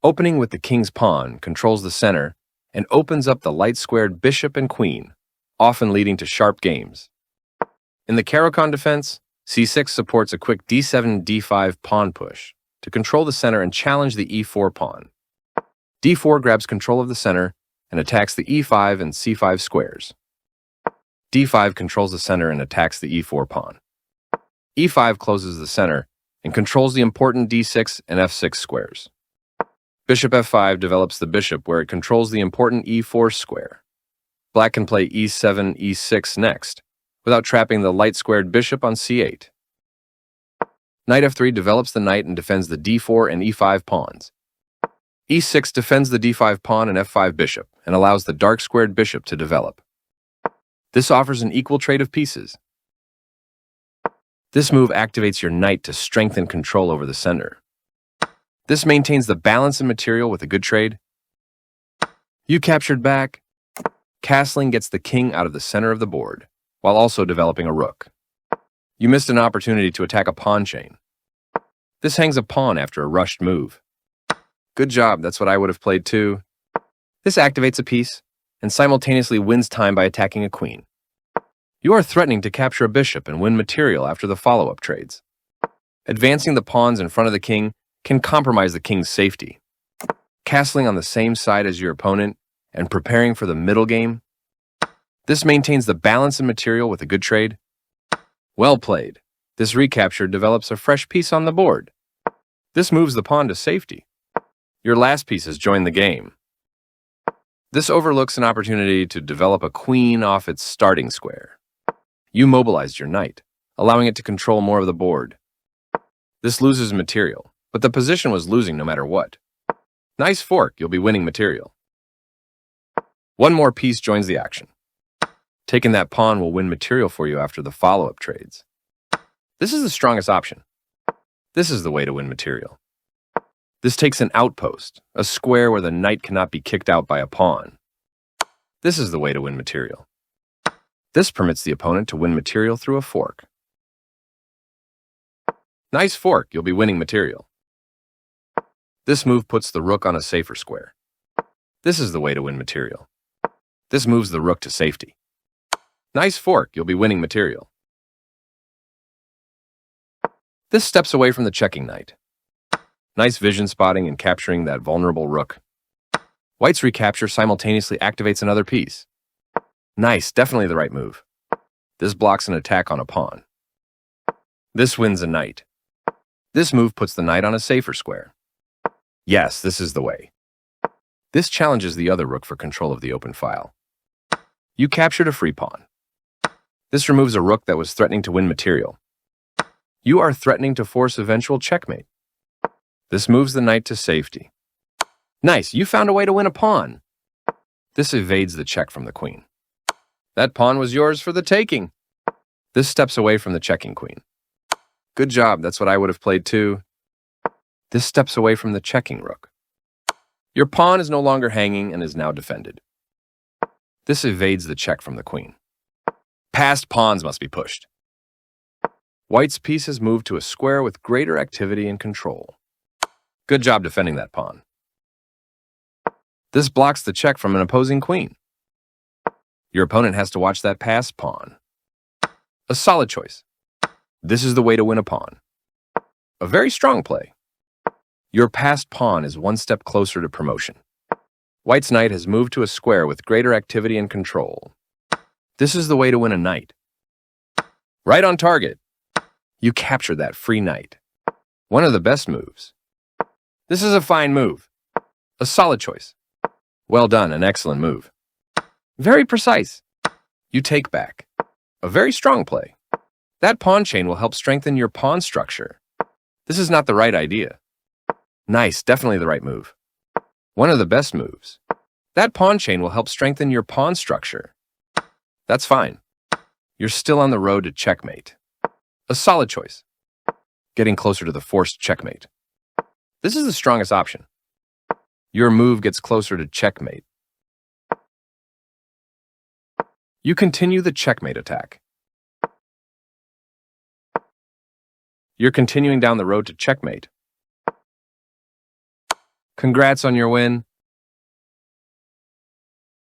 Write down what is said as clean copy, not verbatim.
Opening with the king's pawn controls the center and opens up the light-squared bishop and queen, often leading to sharp games. In the Caro-Kann defense, c6 supports a quick d7-d5 pawn push to control the center and challenge the e4 pawn. d4 grabs control of the center and attacks the e5 and c5 squares. d5 controls the center and attacks the e4 pawn. e5 closes the center and controls the important d6 and f6 squares. Bishop f5 develops the bishop where it controls the important e4 square. Black can play e7, e6 next, without trapping the light-squared bishop on c8. Knight f3 develops the knight and defends the d4 and e5 pawns. e6 defends the d5 pawn and f5 bishop and allows the dark-squared bishop to develop. This offers an equal trade of pieces. This move activates your knight to strengthen control over the center. This maintains the balance in material with a good trade. You captured back. Castling gets the king out of the center of the board, while also developing a rook. You missed an opportunity to attack a pawn chain. This hangs a pawn after a rushed move. Good job, that's what I would have played too. This activates a piece, and simultaneously wins time by attacking a queen. You are threatening to capture a bishop and win material after the follow-up trades. Advancing the pawns in front of the king can compromise the king's safety. Castling on the same side as your opponent and preparing for the middle game. This maintains the balance in material with a good trade. Well played. This recapture develops a fresh piece on the board. This moves the pawn to safety. Your last piece has joined the game. This overlooks an opportunity to develop a queen off its starting square. You mobilized your knight, allowing it to control more of the board. This loses material, but the position was losing no matter what. Nice fork, you'll be winning material. One more piece joins the action. Taking that pawn will win material for you after the follow-up trades. This is the strongest option. This is the way to win material. This takes an outpost, a square where the knight cannot be kicked out by a pawn. This is the way to win material. This permits the opponent to win material through a fork. Nice fork, you'll be winning material. This move puts the rook on a safer square. This is the way to win material. This moves the rook to safety. Nice fork, you'll be winning material. This steps away from the checking knight. Nice vision spotting and capturing that vulnerable rook. White's recapture simultaneously activates another piece. Nice, definitely the right move. This blocks an attack on a pawn. This wins a knight. This move puts the knight on a safer square. Yes, this is the way. This challenges the other rook for control of the open file. You captured a free pawn. This removes a rook that was threatening to win material. You are threatening to force eventual checkmate. This moves the knight to safety. Nice, you found a way to win a pawn. This evades the check from the queen. That pawn was yours for the taking. This steps away from the checking queen. Good job, that's what I would have played too. This steps away from the checking rook. Your pawn is no longer hanging and is now defended. This evades the check from the queen. Passed pawns must be pushed. White's piece has moved to a square with greater activity and control. Good job defending that pawn. This blocks the check from an opposing queen. Your opponent has to watch that passed pawn. A solid choice. This is the way to win a pawn. A very strong play. Your passed pawn is one step closer to promotion. White's knight has moved to a square with greater activity and control. This is the way to win a knight. Right on target. You captured that free knight. One of the best moves. This is a fine move. A solid choice. Well done, an excellent move. Very precise. You take back. A very strong play. That pawn chain will help strengthen your pawn structure. This is not the right idea. Nice, definitely the right move. One of the best moves. That pawn chain will help strengthen your pawn structure. That's fine. You're still on the road to checkmate. A solid choice. Getting closer to the forced checkmate. This is the strongest option. Your move gets closer to checkmate. You continue the checkmate attack. You're continuing down the road to checkmate. Congrats on your win.